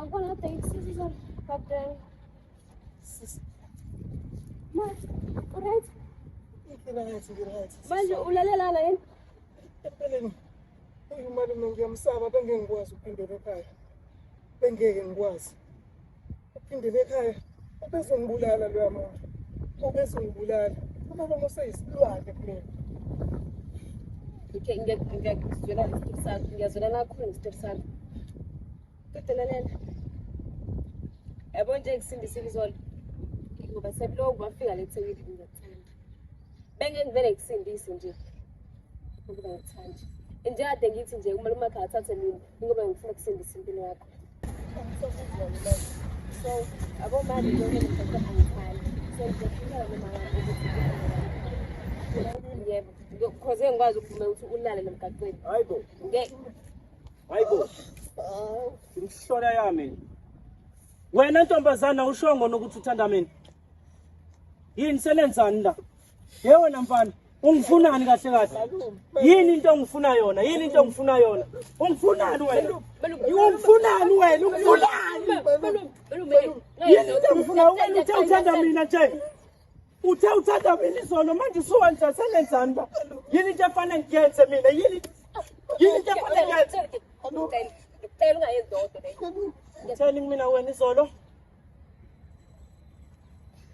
I'm gonna take scissors, but alright. Manje ulalela la yini? Empeleni umalume ngiyamsaba bengengikwazi ukuphindela ekhaya. Bengeke ngikwazi. Ukuphindela ekhaya ubezongibulala loya muntu. Ubezongibulala. Umalume useyisilwane kumina. Okay, ngiyakuzwela isitep sakho. Ngiyazwela kakhulu isitep sakho. Kodwa yabo nje kusindisa izolo. Ngoba sebuloku wafika leThekwini ngiyathanda. Bengeke ngivele ngisindise nje. Ngoba ngithanda. Nje kade ngithi nje umalume wakhe athathe mina ngoba ngifuna ukusindisa impilo yakho. So, abomali nje ngizothatha ngithanda. So, ngiyafuna noma ukuthi yebo. Because engikwazi ukuvume ukuthi ulale nomgaqweni. Hayibo. Ngeke. Hayibo. Ngihlola yami. Wena ntombazana ushongo nokuthi uthanda mina. Yini selenzani la? Wena mfana, ungifunani kahle kahle? Yini into ongifuna yona? Yini into ongifuna yona? Ungifunani wena? Ungifunani wena? Ungifunani? Yini into ongifuna wena? Uthe uthanda mina nje. Uthe uthanda mina izolo manje usuwenza selenzani ba? Yini into efanele ngiyenze mina? Yini into efanele ngiyenze? Ngicela ungayenzi dodwa leyo. Utheni kumina wena izolo?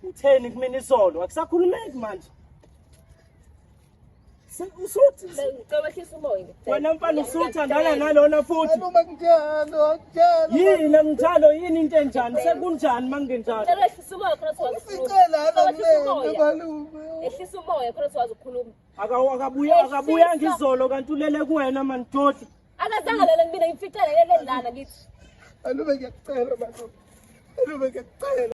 Utheni kumina izolo? Akusakhulumeki manje. Usuthi Ngicela wehlisa umoya. wena mfana usuthandana nalona futhi. Noma kunjalo. Yini ngijalo yini into enjani? Sekunjani mangingenjalo? Ngicela wehlisa umoya khona siwazi ukukhuluma. Sicela malume. Ehlisa umoya khona siwazi ukukhuluma. Akabuya ngizolo kanti ulele kuwena manidodi. Akazangalele kumina ngimficele lele ndlala ngithi. Malume ngiyacela malume. Malume ngiyacela.